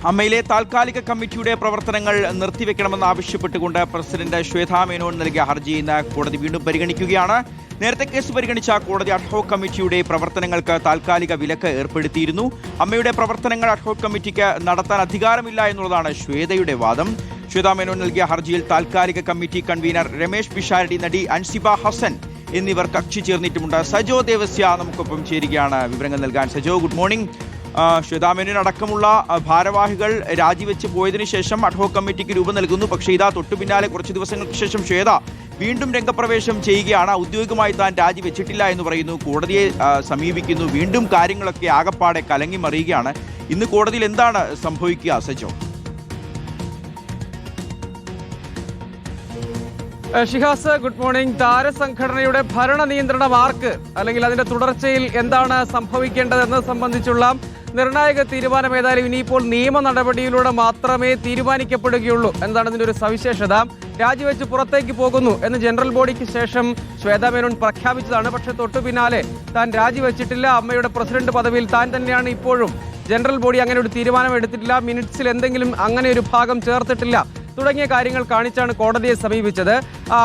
അമ്മയിലെ താൽക്കാലിക കമ്മിറ്റിയുടെ പ്രവർത്തനങ്ങൾ നിർത്തിവെക്കണമെന്ന് ആവശ്യപ്പെട്ടുകൊണ്ട് പ്രസിഡന്റ് ശ്വേതാ മേനോൻ നൽകിയ ഹർജി ഇന്ന് കോടതി വീണ്ടും പരിഗണിക്കുകയാണ്. നേരത്തെ കേസ് പരിഗണിച്ച കോടതി അഡ്ഹോക് കമ്മിറ്റിയുടെ പ്രവർത്തനങ്ങൾക്ക് താൽക്കാലിക വിലക്ക് ഏർപ്പെടുത്തിയിരുന്നു. അമ്മയുടെ പ്രവർത്തനങ്ങൾ അഡ്ഹോക് കമ്മിറ്റിക്ക് നടത്താൻ അധികാരമില്ല എന്നുള്ളതാണ് ശ്വേതയുടെ വാദം. ശ്വേതാ മേനോൻ നൽകിയ ഹർജിയിൽ താൽക്കാലിക കമ്മിറ്റി കൺവീനർ രമേശ് പിഷാരടി, നടി അൻസിബ ഹസൻ എന്നിവർ കക്ഷി ചേർന്നിട്ടുമുണ്ട്. സജോ ദേവസ്യ നമുക്കൊപ്പം ചേരുകയാണ് വിവരങ്ങൾ നൽകാൻ. Sajo, good morning. ശ്വേതാ മേനോൻ അടക്കമുള്ള ഭാരവാഹികൾ രാജിവെച്ച് പോയതിനു ശേഷം അഡ്ഹോക് കമ്മിറ്റിക്ക് രൂപം നൽകുന്നു. പക്ഷേ ഇതാ തൊട്ടു പിന്നാലെ കുറച്ച് ദിവസങ്ങൾക്ക് ശേഷം ശ്വേത വീണ്ടും രംഗപ്രവേശം ചെയ്യുകയാണ്. ഔദ്യോഗികമായി താൻ രാജിവെച്ചിട്ടില്ല എന്ന് പറയുന്നു, കോടതിയെ സമീപിക്കുന്നു. വീണ്ടും കാര്യങ്ങളൊക്കെ ആകപ്പാടെ കലങ്ങി മറിയുകയാണ്. ഇന്ന് കോടതിയിൽ എന്താണ് സംഭവിക്കുക സജോ? Shihas, good morning. താരസംഘടനയുടെ ഭരണ നിയന്ത്രണം ആർക്ക്, അല്ലെങ്കിൽ അതിന്റെ തുടർച്ചയിൽ എന്താണ് സംഭവിക്കേണ്ടതെന്നത് സംബന്ധിച്ചുള്ള നിർണായക തീരുമാനം ഏതായാലും ഇനിയിപ്പോൾ നിയമ നടപടിയിലൂടെ മാത്രമേ തീരുമാനിക്കപ്പെടുകയുള്ളൂ എന്നതാണ് ഇതിന്റെ ഒരു സവിശേഷത. രാജിവെച്ച് പുറത്തേക്ക് പോകുന്നു എന്ന് ജനറൽ ബോഡിക്ക് ശേഷം ശ്വേതാ മേനോൻ പ്രഖ്യാപിച്ചതാണ്. പക്ഷേ തൊട്ടു പിന്നാലെ താൻ രാജിവെച്ചിട്ടില്ല, അമ്മയുടെ പ്രസിഡന്റ് പദവിയിൽ താൻ തന്നെയാണ് ഇപ്പോഴും, ജനറൽ ബോഡി അങ്ങനെ ഒരു തീരുമാനം എടുത്തിട്ടില്ല, മിനിറ്റ്സിൽ എന്തെങ്കിലും അങ്ങനെ ഒരു ഭാഗം ചേർത്തിട്ടില്ല തുടങ്ങിയ കാര്യങ്ങൾ കാണിച്ചാണ് കോടതിയെ സമീപിച്ചത്.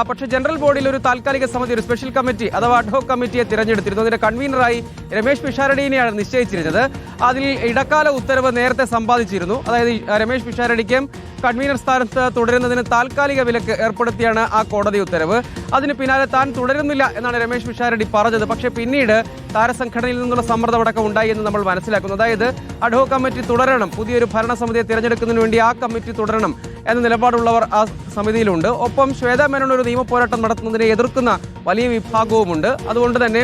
പക്ഷേ ജനറൽ ബോഡിയിൽ ഒരു താൽക്കാലിക സമിതി, ഒരു സ്പെഷ്യൽ കമ്മിറ്റി അഥവാ അഡ്ഹോക് കമ്മിറ്റിയെ തിരഞ്ഞെടുത്തിരുന്നു. അതിന്റെ കൺവീനറായി രമേശ് പിഷാരടിനെയാണ് നിശ്ചയിച്ചിരുന്നത്. അതിൽ ഇടക്കാല ഉത്തരവ് നേരത്തെ സമ്പാദിച്ചിരുന്നു. അതായത് രമേശ് പിഷാരടിക്കും കൺവീനർ സ്ഥാനത്ത് തുടരുന്നതിന് താൽക്കാലിക വിലക്ക് ഏർപ്പെടുത്തിയാണ് ആ കോടതി ഉത്തരവ്. അതിന് പിന്നാലെ താൻ തുടരുന്നില്ല എന്നാണ് രമേശ് പിഷാരടി പറഞ്ഞത്. പക്ഷേ പിന്നീട് താരസംഘടനയിൽ നിന്നുള്ള സമ്മർദ്ദമടക്കം ഉണ്ടായി എന്ന് നമ്മൾ മനസ്സിലാക്കുന്നു. അതായത് അഡ്ഹോക് കമ്മിറ്റി തുടരണം, പുതിയൊരു ഭരണസമിതിയെ തിരഞ്ഞെടുക്കുന്നതിന് വേണ്ടി ആ കമ്മിറ്റി തുടരണം എന്ന നിലപാടുള്ളവർ ആ സമിതിയിലുണ്ട്. ഒപ്പം ശ്വേതാ മേനോൻ ഒരു നിയമ പോരാട്ടം നടത്തുന്നതിനെ എതിർക്കുന്ന വലിയ വിഭാഗവുമുണ്ട്. അതുകൊണ്ട് തന്നെ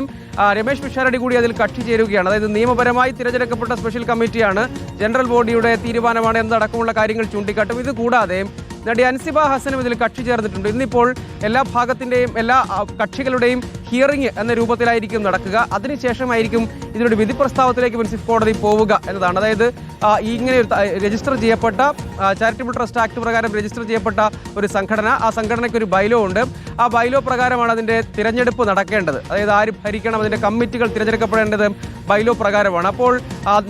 രമേശ് പിഷാരടി കൂടി അതിൽ കക്ഷി ചേരുകയാണ്. അതായത് നിയമപരമായി തിരഞ്ഞെടുക്കപ്പെട്ട സ്പെഷ്യൽ കമ്മിറ്റിയാണ്, ജനറൽ ബോഡിയുടെ തീരുമാനമാണ് എന്നടക്കമുള്ള കാര്യങ്ങൾ ചൂണ്ടിക്കാട്ടും. ഇത് കൂടാതെ നടി അൻസിബ ഹസനും ഇതിൽ കക്ഷി ചേർന്നിട്ടുണ്ട്. ഇന്നിപ്പോൾ എല്ലാ ഭാഗത്തിൻ്റെയും എല്ലാ കക്ഷികളുടെയും ഹിയറിംഗ് എന്ന രൂപത്തിലായിരിക്കും നടക്കുക. അതിനുശേഷമായിരിക്കും ഇതിനൊരു വിധി പ്രസ്താവത്തിലേക്ക് മുനിസിപ്പൽ കോടതി പോവുക എന്നതാണ്. അതായത് ഇങ്ങനെ രജിസ്റ്റർ ചെയ്യപ്പെട്ട ചാരിറ്റബിൾ ട്രസ്റ്റ് ആക്ട് പ്രകാരം രജിസ്റ്റർ ചെയ്യപ്പെട്ട ഒരു സംഘടന, ആ സംഘടനയ്ക്ക് ഒരു ബൈലോ ഉണ്ട്. ആ ബൈലോ പ്രകാരമാണ് അതിൻ്റെ തിരഞ്ഞെടുപ്പ് നടക്കേണ്ടത്. അതായത് ആര് ഭരിക്കണം, അതിൻ്റെ കമ്മിറ്റികൾ തിരഞ്ഞെടുക്കപ്പെടേണ്ടത് ബൈലോ പ്രകാരമാണ്. അപ്പോൾ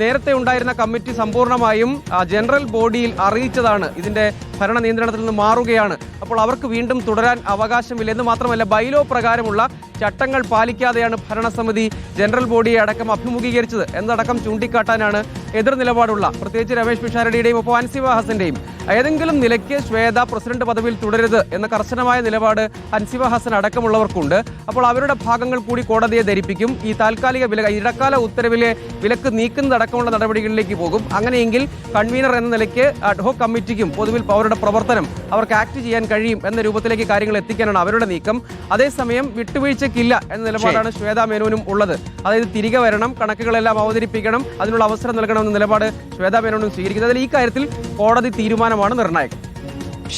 നേരത്തെ ഉണ്ടായിരുന്ന കമ്മിറ്റി സമ്പൂർണ്ണമായും ജനറൽ ബോഡിയിൽ അറിയിച്ചതാണ് ഇതിൻ്റെ ഭരണ നിയന്ത്രണത്തിൽ നിന്ന് മാറുകയാണ്. അപ്പോൾ അവർക്ക് വീണ്ടും തുടരാൻ അവകാശമില്ല. എന്ന് മാത്രമല്ല, ബൈലോ പ്രകാരമുള്ള ചട്ടങ്ങൾ പാലിക്കാതെയാണ് ഭരണസമിതി ജനറൽ ബോഡിയെ അടക്കം അഭിമുഖീകരിച്ചത് എന്നടക്കം ചൂണ്ടിക്കാട്ടാനാണ് എതിർ നിലപാടുള്ള പ്രത്യേകിച്ച് രമേശ് പിഷാരടിയുടെയും ഒപ്പം അൻസിബ ഹസന്റെയും. ഏതെങ്കിലും നിലയ്ക്ക് ശ്വേത പ്രസിഡന്റ് പദവിയിൽ തുടരരുത് എന്ന കർശനമായ നിലപാട് അൻസിബ ഹസൻ അടക്കമുള്ളവർക്കുണ്ട്. അപ്പോൾ അവരുടെ ഭാഗങ്ങൾ കൂടി കോടതിയെ ധരിപ്പിക്കും. ഈ താൽക്കാലിക ഇടക്കാല ഉത്തരവിലെ വിലക്ക് നീക്കുന്നതടക്കമുള്ള നടപടികളിലേക്ക് പോകും. അങ്ങനെയെങ്കിൽ കൺവീനർ എന്ന നിലയ്ക്ക് അഡ്ഹോക് കമ്മിറ്റിക്കും പൊതുവിൽ അവരുടെ പ്രവർത്തനം അവർക്ക് ആക്ട് ചെയ്യാൻ കഴിയും എന്ന രൂപത്തിലേക്ക് കാര്യങ്ങൾ എത്തിക്കാനാണ് അവരുടെ നീക്കം. അതേസമയം വിട്ടുവീഴ്ചയ്ക്കില്ല എന്ന നിലപാടാണ് ശ്വേതാ മേനോനും ഉള്ളത്. അതായത് തിരികെ വരണം, കണക്കുകളെല്ലാം അവതരിപ്പിക്കണം, അതിനുള്ള അവസരം നൽകണമെന്ന നിലപാട് ശ്വേതാ മേനോനും സ്വീകരിക്കുന്നത്. അതിൽ ഈ കാര്യത്തിൽ കോടതി തീരുമാനമാണ് നിർണായകം.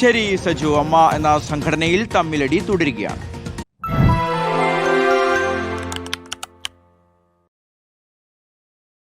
ശരി സജു, അമ്മ എന്ന സംഘടനയിൽ തമ്മിലടി തുടരുകയാണ്.